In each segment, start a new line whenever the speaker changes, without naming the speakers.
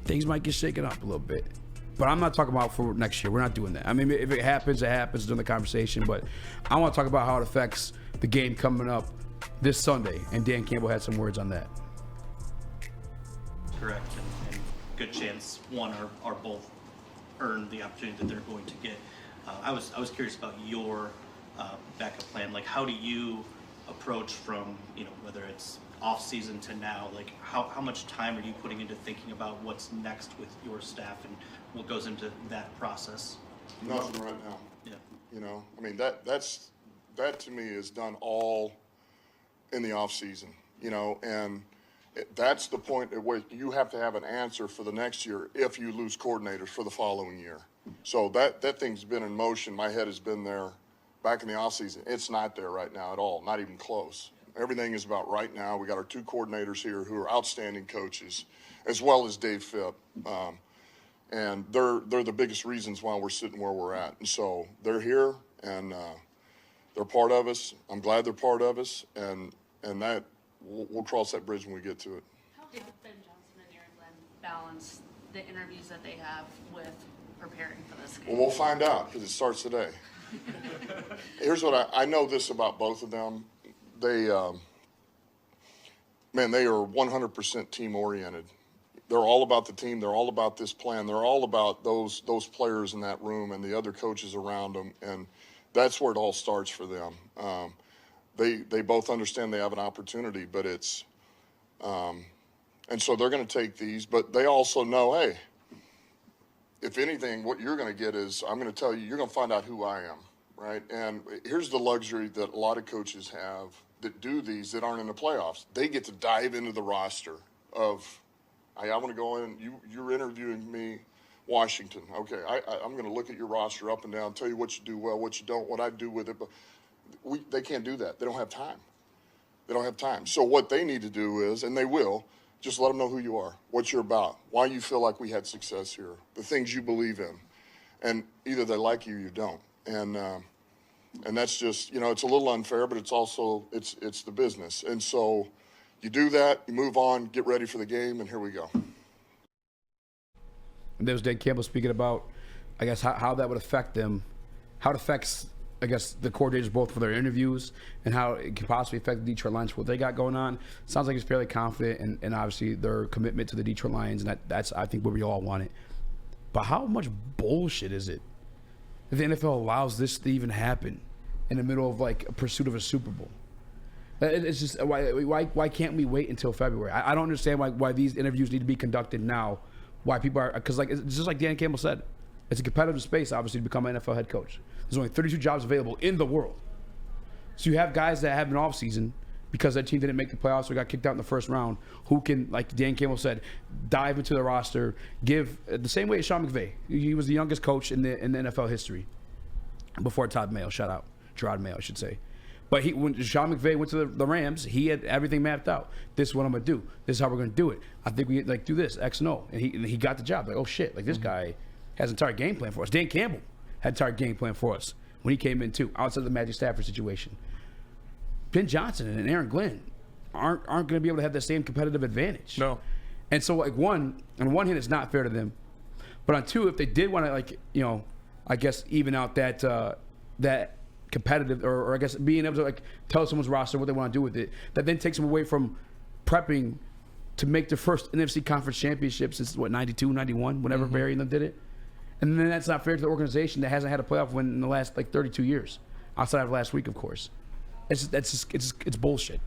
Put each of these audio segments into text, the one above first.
things might get shaken up a little bit. But I'm not talking about for next year. We're not doing that. I mean, if it happens, it happens during the conversation. But I want to talk about how it affects the game coming up this Sunday. And Dan Campbell had some words on that.
Correct. And good chance one or both earn the opportunity that they're going to get. I was curious about your backup plan. Like, how do you approach from, whether it's off season to now, like how much time are you putting into thinking about what's next with your staff and what goes into that process?
Nothing right now.
Yeah.
I mean, that to me is done all in the off season, and that's the point at which you have to have an answer for the next year if you lose coordinators for the following year. So that thing's been in motion. My head has been there back in the off season. It's not there right now at all, not even close. Everything is about right now. We got our two coordinators here who are outstanding coaches, as well as Dave Phipp. And they're the biggest reasons why we're sitting where we're at. And so they're here, and they're part of us. I'm glad they're part of us, and that we'll cross that bridge when we get to it.
How did Ben Johnson and Aaron Glenn balance the interviews that they have with preparing for this game?
Well, we'll find out because it starts today. Here's what I know this about both of them. They are 100% team oriented. They're all about the team. They're all about this plan. They're all about those players in that room and the other coaches around them. And that's where it all starts for them. They both understand they have an opportunity, but it's and so they're going to take these. But they also know, hey, if anything, what you're going to get is I'm going to tell you, you're going to find out who I am, right? And here's the luxury that a lot of coaches have that do these that aren't in the playoffs. They get to dive into the roster of, hey, I want to go in. You're interviewing me, Washington. Okay, I'm going to look at your roster up and down, tell you what you do well, what you don't, what I do with it. But they can't do that. They don't have time. They don't have time. So what they need to do is, and they will, just let them know who you are, what you're about, why you feel like we had success here, the things you believe in. And either they like you or you don't. And that's just, it's a little unfair, but it's also, it's the business. And so you do that, you move on, get ready for the game, and here we go.
And there was Dan Campbell speaking about, I guess, how that would affect them, how it affects, I guess, the coordinators both for their interviews and how it could possibly affect the Detroit Lions for what they got going on. Sounds like he's fairly confident and obviously their commitment to the Detroit Lions, and that's, I think, where we all want it. But how much bullshit is it that the NFL allows this to even happen in the middle of, like, a pursuit of a Super Bowl? It's just, why can't we wait until February? I don't understand why these interviews need to be conducted now. Why people are, because, like, it's just like Dan Campbell said, it's a competitive space, obviously, to become an NFL head coach. There's only 32 jobs available in the world. So you have guys that have an offseason because their team didn't make the playoffs or got kicked out in the first round who can, like Dan Campbell said, dive into the roster, give the same way as Sean McVay. He was the youngest coach in the NFL history before Todd Mayo. Shout out. Gerard Mayo, I should say. But when Sean McVay went to the Rams, he had everything mapped out. This is what I'm going to do. This is how we're going to do it. I think we do this, X and O. And he got the job. Like, oh, shit. Like, this guy has an entire game plan for us. Dan Campbell had an entire game plan for us when he came in, too, outside of the Matthew Stafford situation. Ben Johnson and Aaron Glenn aren't going to be able to have the same competitive advantage.
No.
And so, like, on one hand, it's not fair to them. But on two, if they did want to, like, I guess even out that competitive, or I guess being able to, like, tell someone's roster what they want to do with it, that then takes them away from prepping to make their first NFC Conference Championship since, 92, 91, whenever Barry and them did it. And then that's not fair to the organization that hasn't had a playoff win in the last, 32 years, outside of last week, of course. It's bullshit.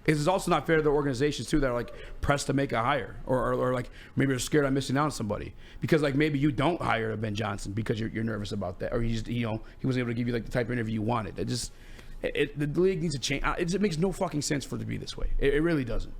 It's also not fair to the organizations, too, that are, like, pressed to make a hire or like, maybe are scared of missing out on somebody. Because, like, maybe you don't hire a Ben Johnson because you're nervous about that, or he wasn't able to give you, like, the type of interview you wanted. The league needs to change. It makes no fucking sense for it to be this way. It really doesn't.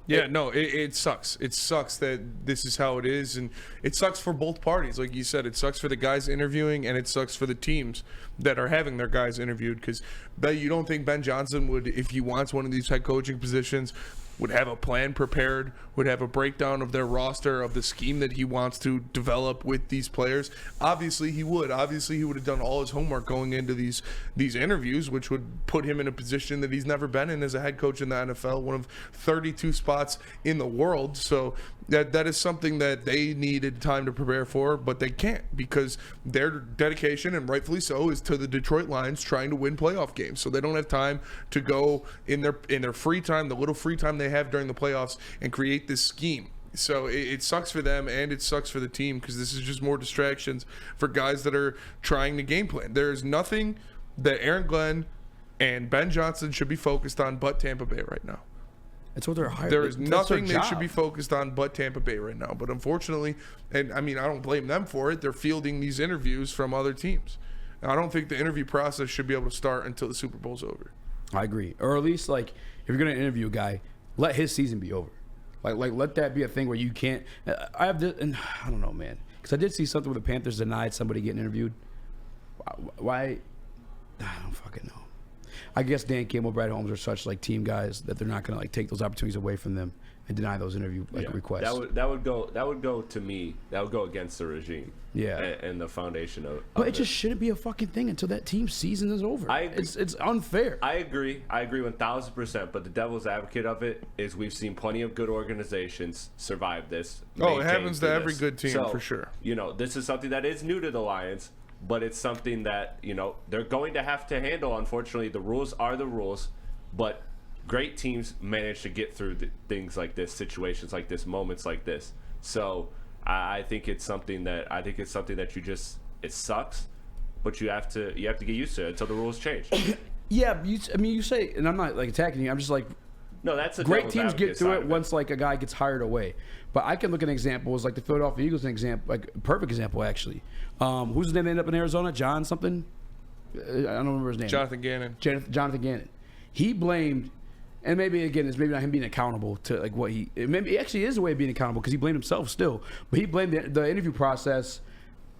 Yeah, no, it sucks. It sucks that this is how it is, and it sucks for both parties. Like you said, it sucks for the guys interviewing, and it sucks for the teams that are having their guys interviewed. Because you don't think Ben Johnson would, if he wants one of these head coaching positions, would have a plan prepared, would have a breakdown of their roster, of the scheme that he wants to develop with these players? Obviously he would. Obviously he would have done all his homework going into these interviews, which would put him in a position that he's never been in as a head coach in the NFL, one of 32 spots in the world. So That is something that they needed time to prepare for, but they can't because their dedication, and rightfully so, is to the Detroit Lions trying to win playoff games. So they don't have time to go in their free time, the little free time they have during the playoffs, and create this scheme. So it sucks for them and it sucks for the team because this is just more distractions for guys that are trying to game plan. There is nothing that Aaron Glenn and Ben Johnson should be focused on but Tampa Bay right now.
That's what they're hired.
There is nothing they
job.
should be focused on but Tampa Bay right now. But unfortunately, and I mean, I don't blame them for it. They're fielding these interviews from other teams. And I don't think the interview process should be able to start until the Super Bowl's over.
I agree. Or at least, like, if you're going to interview a guy, let his season be over. Like let that be a thing where you can't. I have this, and I don't know, man. Because I did see something where the Panthers denied somebody getting interviewed. Why? I don't fucking know. I guess Dan Campbell, Brad Holmes are such like team guys that they're not gonna like take those opportunities away from them and deny those interview requests.
That would go to me. That would go against the regime.
Yeah.
And the foundation of
But it just shouldn't be a fucking thing until that team's season is over. It's unfair.
I agree 1,000%. But the devil's advocate of it is we've seen plenty of good organizations survive this.
Oh, it happens to every good team
so,
for sure.
This is something that is new to the Lions. But it's something that, they're going to have to handle. Unfortunately, the rules are the rules. But great teams manage to get through things like this, situations like this, moments like this. So I think it's something that it sucks, but you have to get used to it until the rules change.
Yeah, you say, and I'm not like attacking you. I'm just like,
no, that's a
great teams get through it once like a guy gets hired away. But I can look at examples like the Philadelphia Eagles, an example, like a perfect example actually. Who's the name that ended up in Arizona? John something. I don't remember his name.
Jonathan Gannon.
Jonathan Gannon. He blamed, and maybe again it's maybe not him being accountable to like what maybe it actually is a way of being accountable because he blamed himself still. But he blamed the interview process,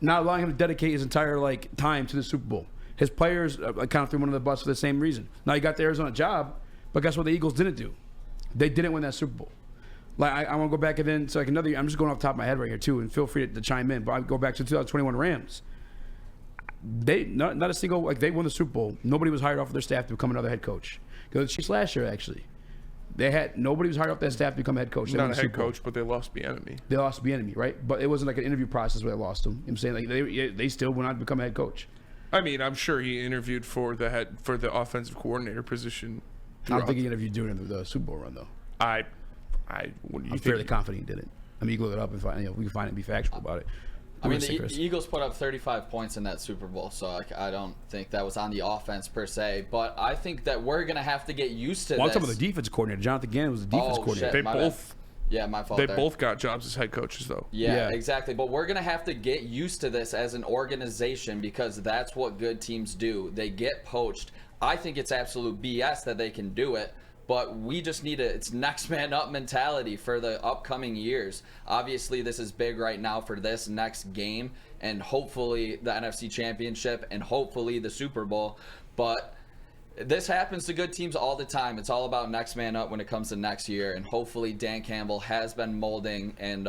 not allowing him to dedicate his entire like time to the Super Bowl. His players kind of threw him under the bus for the same reason. Now he got the Arizona job, but guess what the Eagles didn't do? They didn't win that Super Bowl. Like I want to go back and then so like another. I'm just going off the top of my head right here too, and feel free to chime in. But I go back to 2021 Rams. They not a single like they won the Super Bowl. Nobody was hired off of their staff to become another head coach. Because the Chiefs last year actually, nobody was hired off that staff to become a head coach. They
Not a head coach, but they lost Bieniemy.
They lost Bieniemy, right? But it wasn't like an interview process where they lost him. I'm saying like they still went on to become a head coach.
I mean, I'm sure he interviewed for the offensive coordinator position.
I don't think he interviewed during the Super Bowl run though.
I'm
fairly confident he did it. I mean, you can look it up and find. We can find it and be factual about it.
I mean, the Eagles put up 35 points in that Super Bowl, so I don't think that was on the offense per se. But I think that we're gonna have to get used to
I'm
this.
talking about the defense coordinator. Jonathan Gannon was the defense coordinator.
Shit,
My fault. They both got jobs as head coaches, though.
Yeah, exactly. But we're going to have to get used to this as an organization because that's what good teams do. They get poached. I think it's absolute BS that they can do it, but we just need it's next man up mentality for the upcoming years. Obviously, this is big right now for this next game and hopefully the NFC Championship and hopefully the Super Bowl. But this happens to good teams all the time. It's all about next man up when it comes to next year, and hopefully Dan Campbell has been molding and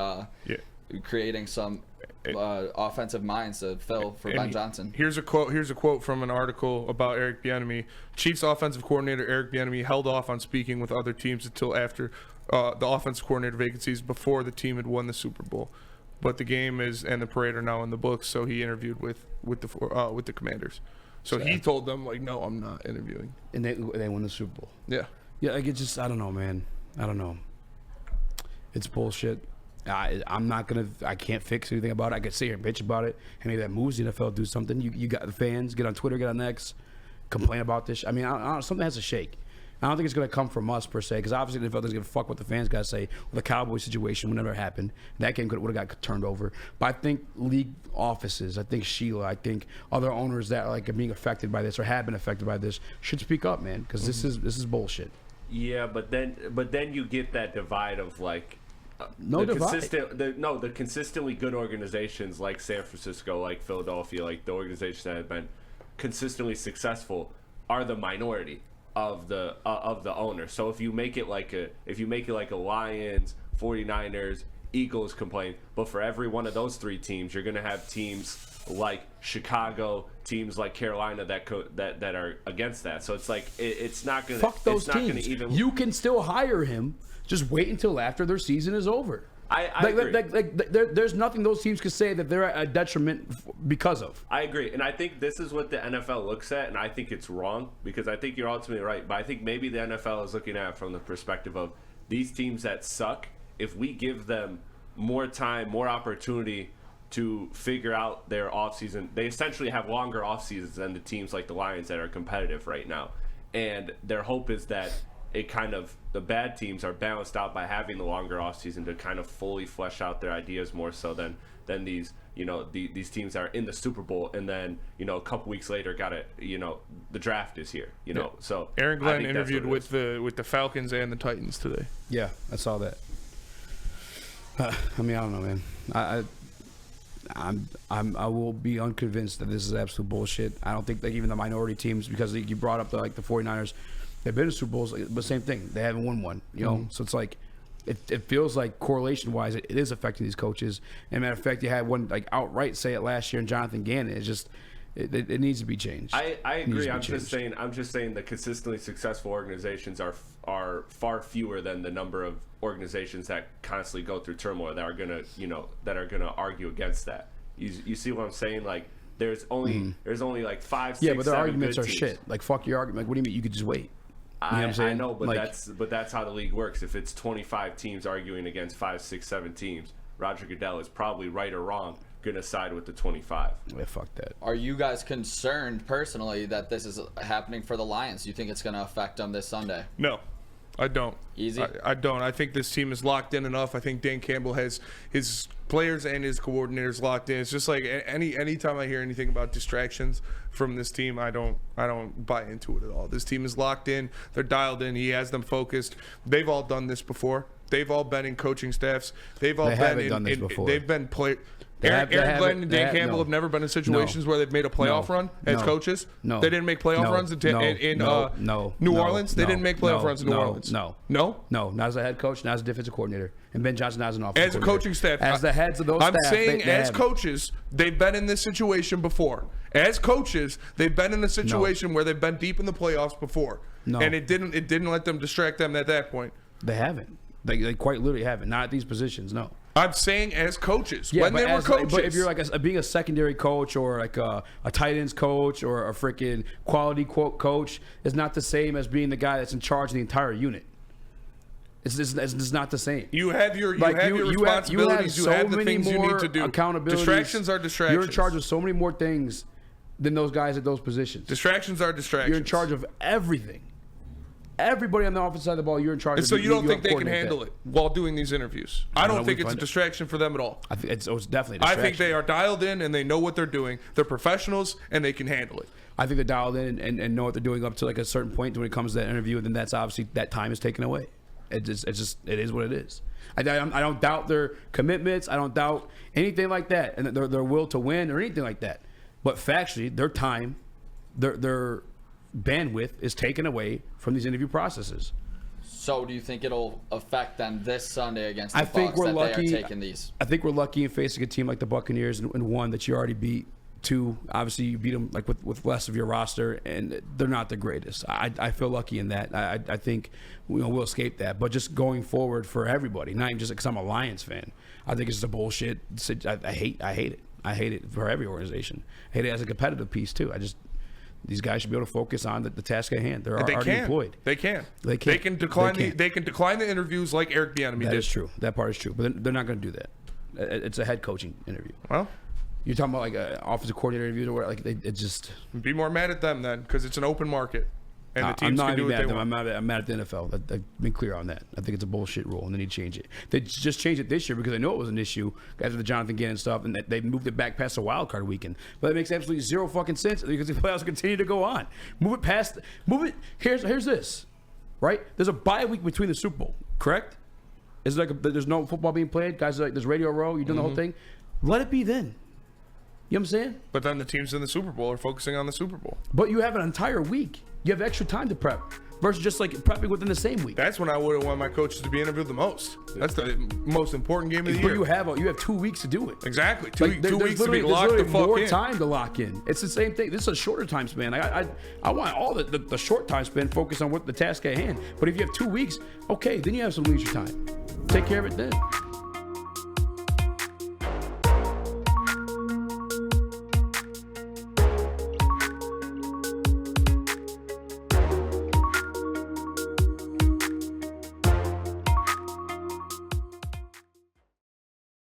creating some offensive minds to fill for Ben Johnson. Here's
a quote from an article about Eric Bieniemy. Chiefs offensive coordinator Eric Bieniemy held off on speaking with other teams until after the offensive coordinator vacancies before the team had won the Super Bowl. But the game and the parade are now in the books, so he interviewed with the Commanders. So he told them, like, no, I'm not interviewing.
And they won the Super Bowl.
Yeah.
Yeah, like, it's just, I don't know, man. I don't know. It's bullshit. I'm not going to, I can't fix anything about it. I could sit here and bitch about it. And maybe that moves the NFL to do something. You got the fans, get on Twitter, get on X, complain about this. I mean, I don't know, something has to shake. I don't think it's going to come from us, per se, because obviously the NFL doesn't give a fuck what the fans got to say. Well, the Cowboys situation would never happen. That game would have got turned over. But I think league offices, I think Sheila, I think other owners that are being affected by this or have been affected by this should speak up, man, because this is bullshit.
Yeah, but then you get that divide of the consistently good organizations like San Francisco, like Philadelphia, like the organizations that have been consistently successful are the minority of the owner. So if you make it like a Lions, 49ers, Eagles complain, but for every one of those three teams, you're going to have teams like Chicago, teams like Carolina that are against that. So it's like it's not going to
fuck those teams. You can still hire him. Just wait until after their season is over.
I agree.
There's nothing those teams could say that they're at a detriment because of.
I agree, and I think this is what the NFL looks at, and I think it's wrong because I think you're ultimately right. But I think maybe the NFL is looking at it from the perspective of these teams that suck. If we give them more time, more opportunity to figure out their offseason, they essentially have longer off seasons than the teams like the Lions that are competitive right now. And their hope is that it kind of, the bad teams are balanced out by having the longer offseason to kind of fully flesh out their ideas more so than these, these teams that are in the Super Bowl and then, a couple weeks later got it, the draft is here, So
Aaron Glenn interviewed with the Falcons and the Titans today.
Yeah, I saw that. I mean, I don't know, man. I will be unconvinced that this is absolute bullshit. I don't think even the minority teams, because you brought up the 49ers, they've been in Super Bowls, but same thing. They haven't won one, So it's like, it feels like correlation-wise, it is affecting these coaches. And matter of fact, you had one outright say it last year, and Jonathan Gannon. It's just it needs to be changed.
I agree. I'm just saying the consistently successful organizations are far fewer than the number of organizations that constantly go through turmoil that are gonna argue against that. You see what I'm saying? Like there's only 5, 6,
yeah, but their
7
arguments
good
are
teams.
shit. Like fuck your argument. Like what do you mean? You could just wait. You know what I'm saying?
I know, but that's how the league works. If it's 25 teams arguing against 5, 6, 7 teams, Roger Goodell is probably right or wrong gonna side with the 25.
Yeah, fuck that.
Are you guys concerned personally that this is happening for the Lions? Do you think it's going to affect them this Sunday?
No, I don't.
Easy?
I don't. I think this team is locked in enough. I think Dan Campbell has his players and his coordinators locked in. It's just like any time I hear anything about distractions from this team, I don't buy into it at all. This team is locked in. They're dialed in. He has them focused. They've all done this before. They've all been in coaching staffs. They've all
done this before.
They've been Aaron Glenn and Dan Campbell have never been in situations where they've made a playoff run as coaches.
No.
They didn't make playoff runs in New Orleans. They didn't make playoff runs in New Orleans.
No, not as a head coach, not as a defensive coordinator, and Ben Johnson not as an offensive
as a
coordinator.
coaching staff.
As the heads of those
I'm
staff,
saying
they
as
haven't.
coaches, they've been in this situation before. As coaches, they've been in a situation where they've been deep in the playoffs before, and it didn't let them distract them at that point.
They haven't. They quite literally haven't. Not at these positions. No.
I'm saying as coaches,
Yeah,
when
but
they were coaches.
But if you're being a secondary coach or like a tight ends coach or a freaking quality coach, is not the same as being the guy that's in charge of the entire unit. It's not the same.
You have your responsibilities. You have the things you need to do.
Accountabilities.
Distractions are distractions.
You're in charge of so many more things than those guys at those positions.
Distractions are distractions.
You're in charge of everything. Everybody on the offensive side of the ball, you're in charge
and
of.
So you don't think they can
coordinate
handle
that.
it while doing these interviews? I don't think it's a distraction for them at all.
I think it's definitely a
I
distraction.
think they are dialed in and they know what they're doing. They're professionals and they can handle it.
I think they're dialed in and know what they're doing up to like a certain point when it comes to that interview. And then that's obviously that time is taken away. It is what it is. I don't doubt their commitments. I don't doubt anything like that, and their will to win or anything like that. But factually, their time, their bandwidth is taken away from these interview processes.
So do you think it'll affect them this Sunday against the
I think
Bucs
we're
that
lucky.
they are taking these?
I think we're lucky in facing a team like the Buccaneers and one that you already beat. 2, obviously you beat them like with less of your roster, and they're not the greatest. I feel lucky in that. I think we'll escape that. But just going forward for everybody, not even just because I'm a Lions fan, I think it's just a bullshit. I hate it. I hate it for every organization. I hate it as a competitive piece too. These guys should be able to focus on the task at hand. They're already employed.
They can.
They can
decline. They can decline the interviews like Eric Bieniemy did.
That is true. That part is true. But they're not going to do that. It's a head coaching interview.
Well,
you're talking about like an offensive coordinator interview or where like it just.
Be more mad at them then, because it's an open market, and the teams can do what they want.
I'm mad at the NFL. I've been clear on that. I think it's a bullshit rule, and they need to change it. They just changed it this year because they know it was an issue after the Jonathan Gannon stuff, and they moved it back past the wild card weekend. But it makes absolutely zero fucking sense because the playoffs continue to go on. Move it. Here's this, right? There's a bye week between the Super Bowl, correct? Is it like there's no football being played? Guys are like there's Radio Row. You're doing the whole thing. Let it be then. You know what I'm saying?
But then the teams in the Super Bowl are focusing on the Super Bowl.
But you have an entire week. You have extra time to prep versus just like prepping within the same week.
That's when I would have wanted my coaches to be interviewed the most. That's the most important game of the year.
But you have 2 weeks to do it.
Exactly. Two
There's
weeks to be
literally
locked the fuck
more
in.
time to lock in. It's the same thing. This is a shorter time span. I want all the short time span focused on what the task at hand. But if you have 2 weeks, okay, then you have some leisure time. Take care of it then.